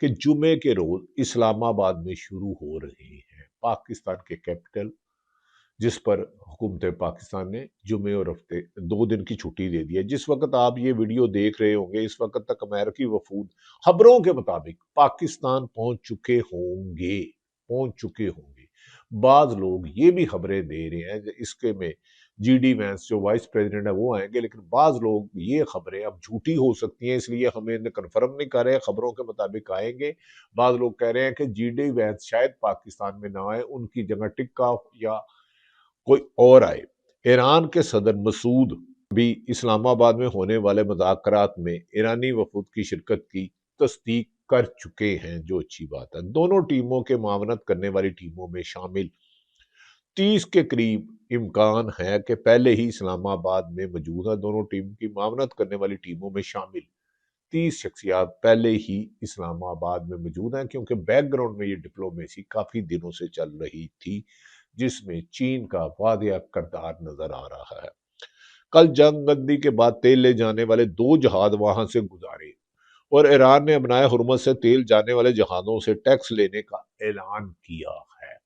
کہ جمعے کے روز اسلام آباد میں شروع ہو رہے ہیں، پاکستان کے کیپٹل، جس پر حکومت پاکستان نے جمعے اور ہفتے 2 دن کی چھٹی دے دی ہے۔ جس وقت آپ یہ ویڈیو دیکھ رہے ہوں گے اس وقت تک امریکی وفود خبروں کے مطابق پاکستان پہنچ چکے ہوں گے۔ بعض لوگ یہ بھی خبریں دے رہے ہیں اس کے میں جی ڈی وینس جو وائس پریزیڈنٹ ہے وہ آئیں گے، لیکن بعض لوگ یہ خبریں اب جھوٹی ہو سکتی ہیں اس لیے ہمیں کنفرم نہیں کر رہے، خبروں کے مطابق آئیں گے۔ بعض لوگ کہہ رہے ہیں کہ جی ڈی وینس شاید پاکستان میں نہ آئے، ان کی جگہ ٹکا یا کوئی اور آئے۔ ایران کے صدر مسعود بھی اسلام آباد میں ہونے والے مذاکرات میں ایرانی وفود کی شرکت کی تصدیق کر چکے ہیں، جو اچھی بات ہے۔ دونوں ٹیموں کے معاونت کرنے والی ٹیموں میں شامل 30 کے قریب امکان ہے کہ پہلے ہی اسلام آباد میں موجود ہے۔ دونوں ٹیم کی معاونت کرنے والی ٹیموں میں شامل 30 شخصیات پہلے ہی اسلام آباد میں موجود ہیں، کیونکہ بیک گراؤنڈ میں یہ ڈپلومیسی کافی دنوں سے چل رہی تھی، جس میں چین کا واضح کردار نظر آ رہا ہے۔ کل جنگ بندی کے بعد تیل لے جانے والے 2 جہاز وہاں سے گزارے اور ایران نے ابنائے حرمت سے تیل جانے والے جہازوں سے ٹیکس لینے کا اعلان کیا ہے۔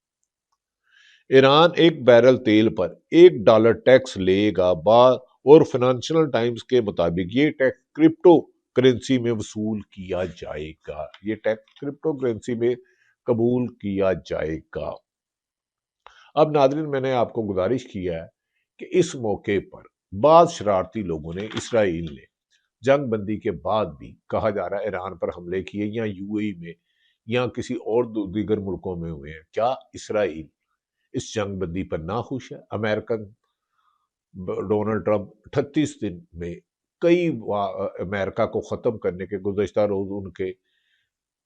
ایران 1 بیرل تیل پر $1 ٹیکس لے گا، اور فائنینشل ٹائمز کے مطابق یہ ٹیکس کرپٹو کرنسی میں وصول کیا جائے گا۔ یہ ٹیکس کرپٹو کرنسی میں قبول کیا جائے گا۔ اب ناظرین، میں نے آپ کو گزارش کیا ہے کہ اس موقع پر بعض شرارتی لوگوں نے اسرائیل نے جنگ بندی کے بعد بھی کہا جا رہا ہے ایران پر حملے کیے یا یو اے ای میں یا کسی اور دیگر ملکوں میں ہوئے ہیں۔ کیا اسرائیل اس جنگ بندی پر ناخوش ہے؟ امریکن ڈونلڈ ٹرمپ 38 دن میں کئی امریکہ کو ختم کرنے کے گزشتہ روز ان کے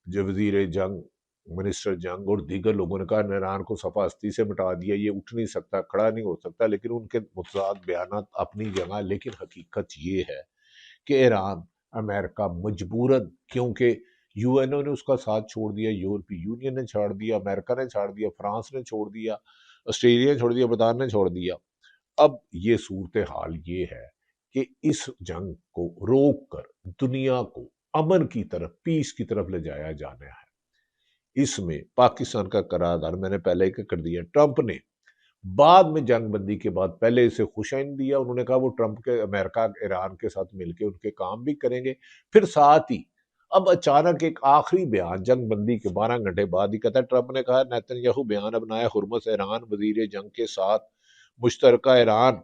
جو وزیر جنگ، منسٹر جنگ اور دیگر لوگوں نے کہا ایران کو صفحہ ہستی سے مٹا دیا، یہ اٹھ نہیں سکتا، کھڑا نہیں ہو سکتا، لیکن ان کے متضاد بیانات اپنی جگہ، لیکن حقیقت یہ ہے کہ ایران امریکہ مجبوراً، کیونکہ یو این او نے اس کا ساتھ چھوڑ دیا، یورپی یونین نے چھوڑ دیا، امریکہ نے چھوڑ دیا، فرانس نے چھوڑ دیا، آسٹریلیا نے چھوڑ دیا، برطانیہ نے چھوڑ دیا۔ اب یہ صورتحال یہ ہے کہ اس جنگ کو روک کر دنیا کو امن کی طرف، پیس کی طرف لے جایا جانا ہے۔ اس میں پاکستان کا قرارداد میں نے پہلے ہی کر دیا۔ ٹرمپ نے بعد میں جنگ بندی کے بعد پہلے اسے خوشائن دیا، انہوں نے کہا وہ ٹرمپ کے امریکہ ایران کے ساتھ مل کے ان کے کام بھی کریں گے۔ پھر ساتھ ہی اب اچانک ایک آخری بیان جنگ بندی کے 12 گھنٹے بعد ہی کہتا ہے، ٹرمپ نے کہا نیتن یاہو بیان ابنائے حرمت ایران وزیر جنگ کے ساتھ مشترکہ ایران،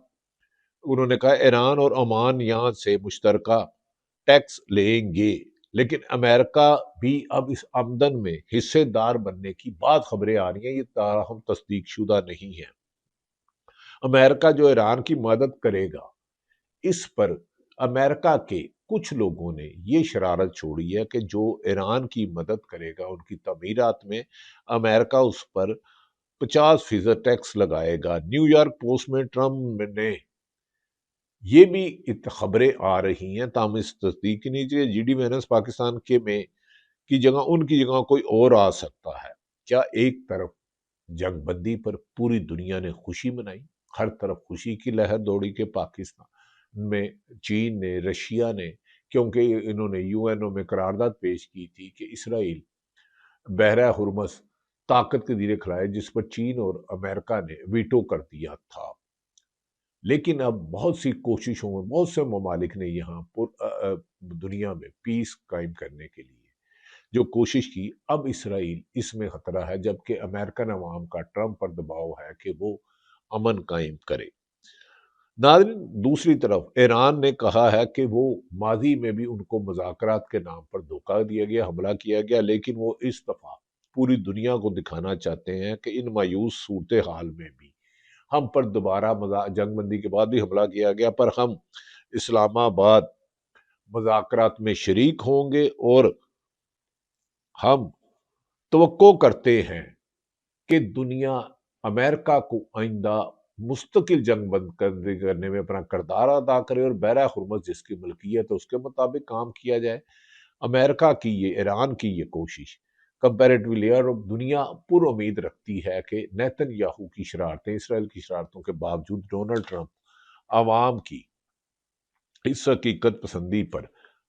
انہوں نے کہا ایران اور عمان یہاں سے مشترکہ ٹیکس لیں گے، لیکن امریکہ بھی اب اس آمدن میں حصے دار بننے کی بات خبریں آ رہی ہیں، یہ تاہم تصدیق شدہ نہیں ہے۔ امریکہ جو ایران کی مدد کرے گا، اس پر امریکہ کے کچھ لوگوں نے یہ شرارت چھوڑی ہے کہ جو ایران کی مدد کرے گا ان کی تعمیرات میں، امریکہ اس پر 50% ٹیکس لگائے گا۔ نیو یارک پوسٹ میں ٹرمپ نے یہ بھی خبریں آ رہی ہیں، تاہم اس تصدیق نہیں چاہیے، جی ڈی وینس پاکستان کے میں کی جگہ ان کی جگہ کوئی اور آ سکتا ہے۔ کیا ایک طرف جنگ بندی پر پوری دنیا نے خوشی منائی، ہر طرف خوشی کی لہر دوڑی کہ پاکستان میں چین نے، رشیا نے، کیونکہ انہوں نے یو این او میں قرارداد پیش کی تھی کہ اسرائیل بحیرہ ہرمز طاقت کے زیر کھلائے، جس پر چین اور امریکہ نے ویٹو کر دیا تھا۔ لیکن اب بہت سی کوششوں میں بہت سے ممالک نے یہاں دنیا میں پیس قائم کرنے کے لیے جو کوشش کی، اب اسرائیل اس میں خطرہ ہے، جبکہ امریکن عوام کا ٹرمپ پر دباؤ ہے کہ وہ امن قائم کرے۔ ناظرین، دوسری طرف ایران نے کہا ہے کہ وہ ماضی میں بھی ان کو مذاکرات کے نام پر دھوکہ دیا گیا، حملہ کیا گیا، لیکن وہ اس دفعہ پوری دنیا کو دکھانا چاہتے ہیں کہ ان مایوس صورتحال میں بھی ہم پر دوبارہ جنگ بندی کے بعد بھی حملہ کیا گیا، پر ہم اسلام آباد مذاکرات میں شریک ہوں گے اور ہم توقع کرتے ہیں کہ دنیا امریکہ کو آئندہ مستقل جنگ بند کرنے میں اپنا کردار ادا کرے اور بحیرہ ہرمز جس کی ملکیت ہے اس کے مطابق کام کیا جائے۔ امریکہ کی یہ، ایران کی یہ کوشش کمپیریٹیولی دنیا پر امید رکھتی ہے کہ نیتن یاہو کی شرارتیں، اسرائیل کی شرارتوں کے باوجود ڈونلڈ ٹرمپ عوام کی اس حقیقت پسندی پر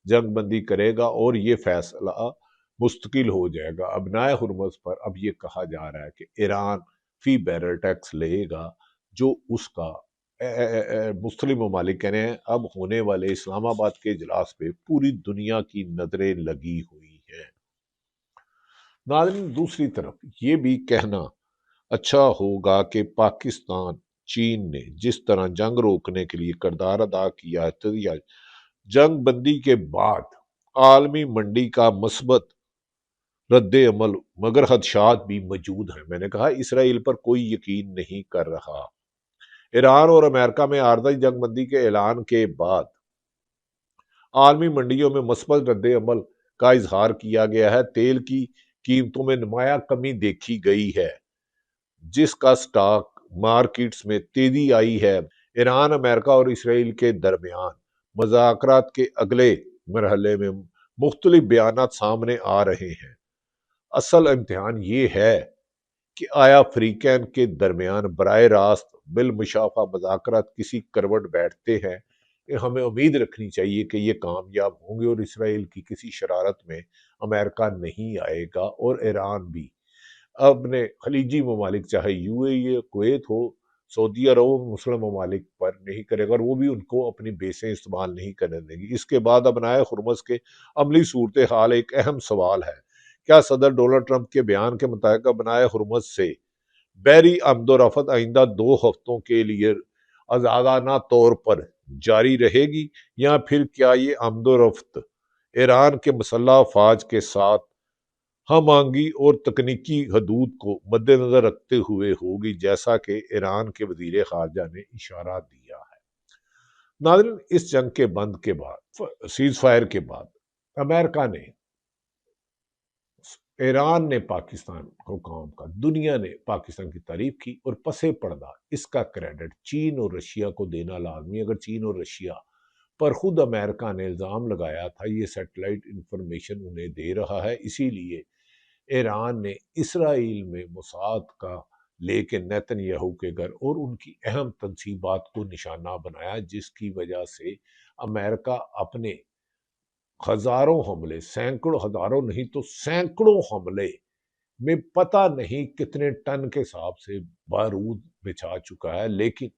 جنگ بندی کرے گا اور یہ فیصلہ مستقل ہو جائے گا۔ ابنائے ہرمز پر اب یہ کہا جا رہا ہے کہ ایران فی بیرل ٹیکس لے گا جو اس کا مسلم ممالک کہہ رہے ہیں اب ہونے والے اسلام آباد کے اجلاس پہ پوری دنیا کی نظریں لگی ہوئی ہیں۔ ناظرین دوسری طرف یہ بھی کہنا اچھا ہوگا کہ پاکستان چین نے جس طرح جنگ روکنے کے لیے کردار ادا کیا ہے، جنگ بندی کے بعد عالمی منڈی کا مثبت رد عمل مگر خدشات بھی موجود ہیں۔ میں نے کہا اسرائیل پر کوئی یقین نہیں کر رہا۔ ایران اور امریکہ میں عارضی جنگ بندی کے اعلان کے بعد عالمی منڈیوں میں مثبت رد عمل کا اظہار کیا گیا ہے۔ تیل کی قیمتوں میں نمایاں کمی دیکھی گئی ہے جس کا سٹاک مارکیٹس میں تیزی آئی ہے۔ ایران امریکہ اور اسرائیل کے درمیان مذاکرات کے اگلے مرحلے میں مختلف بیانات سامنے آ رہے ہیں۔ اصل امتحان یہ ہے کہ آیا فریقین کے درمیان براہ راست بالمشافہ مذاکرات کسی کروٹ بیٹھتے ہیں کہ ہمیں امید رکھنی چاہیے کہ یہ کامیاب ہوں گے اور اسرائیل کی کسی شرارت میں امریکہ نہیں آئے گا اور ایران بھی اپنے خلیجی ممالک چاہے یو اے ای کویت ہو سعودی عرب مسلم ممالک پر نہیں کرے گا اور وہ بھی ان کو اپنی بیسیں استعمال نہیں کرنے دیں گی۔ اس کے بعد ابنائے ہرمز کے عملی صورتحال ایک اہم سوال ہے۔ کیا صدر ڈونلڈ ٹرمپ کے بیان کے مطابق ابنائے ہرمز سے بحری آمد و رفت آئندہ 2 ہفتوں کے لیے آزادانہ طور پر جاری رہے گی یا پھر کیا یہ آمد و رفت ایران کے مسلح افواج کے ساتھ ہم آہنگی اور تکنیکی حدود کو مد نظر رکھتے ہوئے ہوگی جیسا کہ ایران کے وزیر خارجہ نے اشارہ دیا ہے۔ ناظرین اس جنگ کے بند کے بعد سیز فائر کے بعد امریکہ نے ایران نے پاکستان کو کام کا دنیا نے پاکستان کی تعریف کی اور پسے پردہ اس کا کریڈٹ چین اور رشیا کو دینا لازمی۔ اگر چین اور رشیا پر خود امریکہ نے الزام لگایا تھا یہ سیٹلائٹ انفارمیشن انہیں دے رہا ہے، اسی لیے ایران نے اسرائیل میں موساد کا لے کے نیتن یاہو کے گھر اور ان کی اہم تنصیبات کو نشانہ بنایا جس کی وجہ سے امریکہ اپنے ہزاروں حملے سینکڑوں ہزاروں نہیں تو سینکڑوں حملے میں پتہ نہیں کتنے ٹن کے حساب سے بارود بچھا چکا ہے، لیکن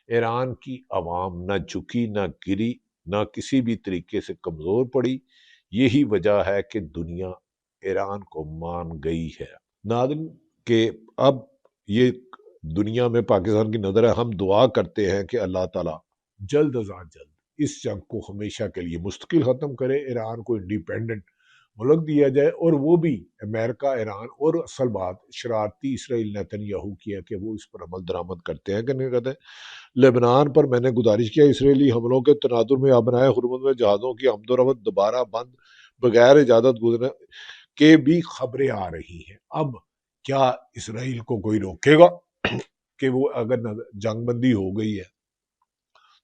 ایران کی عوام نہ جھکی نہ گری نہ کسی بھی طریقے سے کمزور پڑی۔ یہی وجہ ہے کہ دنیا ایران کو مان گئی ہے۔ ناظرین کہ اب یہ دنیا میں پاکستان کی نظر ہے، ہم دعا کرتے ہیں کہ اللہ تعالیٰ جلد از جلد اس جنگ کو ہمیشہ کے لیے مستقل ختم کرے، ایران کو انڈیپینڈنٹ ملک دیا جائے اور وہ بھی امریکہ ایران اور اصل بات شرارتی اسرائیل نیتن یاہو کی ہے کہ وہ اس پر عمل درآمد کرتے ہیں کہ نہیں کرتے۔ لبنان پر میں نے گزارش کیا اسرائیلی حملوں کے تناظر میں ابنائے ہرمز میں جہازوں کی آمد و رفت دوبارہ بند بغیر اجازت گزرنے کے بھی خبریں آ رہی ہیں۔ اب کیا اسرائیل کو کوئی روکے گا کہ وہ اگر جنگ بندی ہو گئی ہے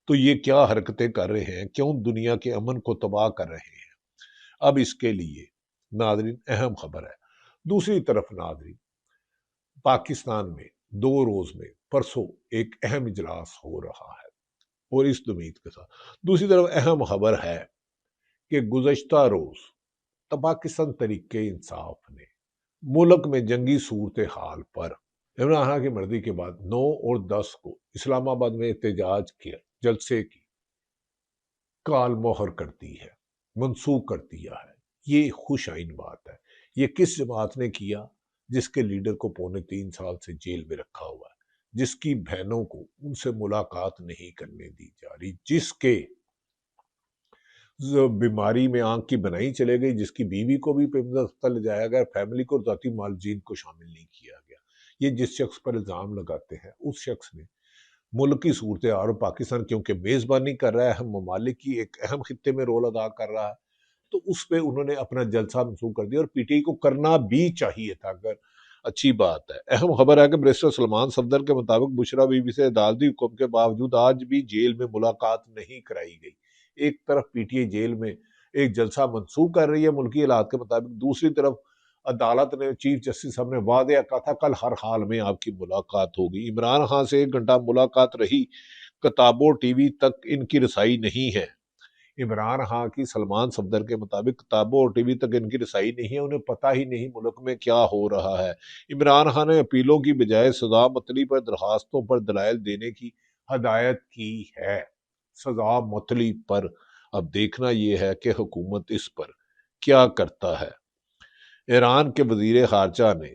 تو یہ کیا حرکتیں کر رہے ہیں، کیوں دنیا کے امن کو تباہ کر رہے ہیں؟ اب اس کے لیے ناظرین اہم خبر ہے۔ دوسری طرف ناظرین پاکستان میں 2 روز میں پرسوں ایک اہم اجلاس ہو رہا ہے اور اس امید کے ساتھ دوسری طرف اہم خبر ہے کہ گزشتہ روز پاکستان تحریک انصاف نے ملک میں جنگی صورتحال پر عمران خان کی مرضی کے بعد 9 اور 10 کو اسلام آباد میں احتجاج کے جلسے کی کال مہر کر دی ہے، منسوخ کر دیا ہے۔ یہ خوش آئین بات ہے۔ یہ کس جماعت نے کیا جس کے لیڈر کو 2.25 سال سے جیل میں رکھا ہوا ہے، جس کی بہنوں کو ان سے ملاقات نہیں کرنے دی جا رہی، جس کے بیماری میں آنکھ کی بنائی چلے گئی، جس کی بیوی کو بھی ہسپتال لے جایا گیا، فیملی کو ذاتی معالجین کو شامل نہیں کیا گیا۔ یہ جس شخص پر الزام لگاتے ہیں اس شخص نے ملک کی صورتحال اور پاکستان کیونکہ میزبانی کر رہا ہے، ہم ممالک کی ایک اہم خطے میں رول ادا کر رہا ہے، تو اس پہ انہوں نے اپنا جلسہ منسوخ کر دیا اور پی ٹی آئی کو کرنا بھی چاہیے تھا۔ اگر اچھی بات ہے۔ اہم خبر ہے کہ بیرسٹر سلمان صفدر کے مطابق بشرا بی بی سے عدالتی حکم کے باوجود آج بھی جیل میں ملاقات نہیں کرائی گئی۔ ایک طرف پی ٹی آئی جیل میں ایک جلسہ منسوخ کر رہی ہے ملکی حالات کے مطابق، دوسری طرف عدالت نے چیف جسٹس صاحب نے واضح کہا تھا کل ہر حال میں آپ کی ملاقات ہوگی۔ عمران خان سے 1 گھنٹہ ملاقات رہی، کتابوں ٹی وی تک ان کی رسائی نہیں ہے۔ عمران خان کی سلمان صفدر کے مطابق کتابوں اور ٹی وی تک ان کی رسائی نہیں ہے، انہیں پتہ ہی نہیں ملک میں کیا ہو رہا ہے۔ عمران خان نے اپیلوں کی بجائے سزا متلی پر درخواستوں پر دلائل دینے کی ہدایت کی ہے۔ سزا متلی پر اب دیکھنا یہ ہے کہ حکومت اس پر کیا کرتا ہے۔ ایران کے وزیر خارجہ نے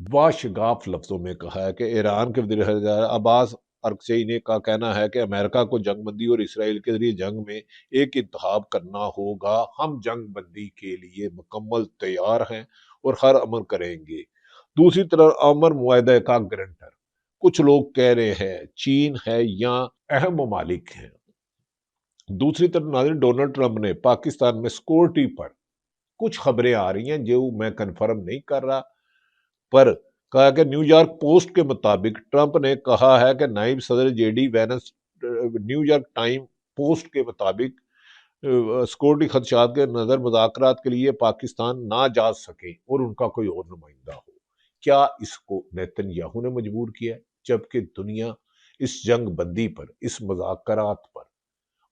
باشگاف لفظوں میں کہا ہے کہ ایران کے وزیر خارجہ عباس ارغچی نے کا کہنا ہے کہ امریکہ کو جنگ بندی اور اسرائیل کے ذریعے جنگ میں ایک انتخاب کرنا ہوگا۔ ہم جنگ بندی کے لیے مکمل تیار ہیں اور ہر عمل کریں گے۔ دوسری طرف امر معاہدہ کا گارنٹر کچھ لوگ کہہ رہے ہیں چین ہے یا اہم ممالک ہیں۔ دوسری طرف ناظرین، ڈونلڈ ٹرمپ نے پاکستان میں سیکورٹی پر کچھ خبریں آ رہی ہیں جو میں کنفرم نہیں کر رہا، پر کہا کہ نیو یارک پوسٹ کے مطابق ٹرمپ نے کہا ہے کہ نائب صدر J D Vance New York Time Post کے مطابق سیکورٹی خدشات کے نظر مذاکرات کے لیے پاکستان نہ جا سکے اور ان کا کوئی اور نمائندہ ہو۔ کیا اس کو نیتن یاہو نے مجبور کیا، جبکہ دنیا اس جنگ بندی پر، اس مذاکرات پر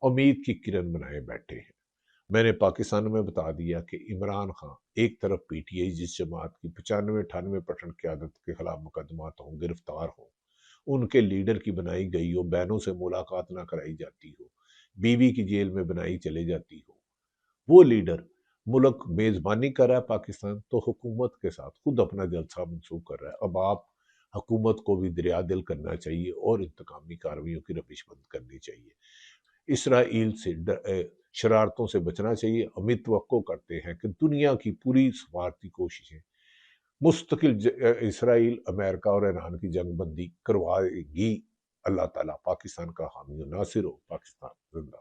امید کی کرن بنائے بیٹھے ہیں؟ میں نے پاکستان میں بتا دیا کہ عمران خان ایک طرف پی ٹی آئی جس جماعت کی 95-98% قیادت کے خلاف مقدمات ہوں، گرفتار ہوں، ان کے لیڈر کی بنائی گئی ہو، بہنوں سے ملاقات نہ کرائی جاتی ہو، بیوی کی جیل میں بنائی چلے جاتی ہو، وہ لیڈر ملک میزبانی کر رہا ہے پاکستان، تو حکومت کے ساتھ خود اپنا جلسہ منسوخ کر رہا ہے۔ اب آپ حکومت کو بھی دریا دل کرنا چاہیے اور انتقامی کارروائیوں کی روش بند کرنی چاہیے۔ اسرائیل سے شرارتوں سے بچنا چاہیے۔ امید توقع کرتے ہیں کہ دنیا کی پوری سفارتی کوششیں مستقل اسرائیل، امریکہ اور ایران کی جنگ بندی کروائے گی۔ اللہ تعالیٰ پاکستان کا حامی و ناصر ہو۔ پاکستان زندہ۔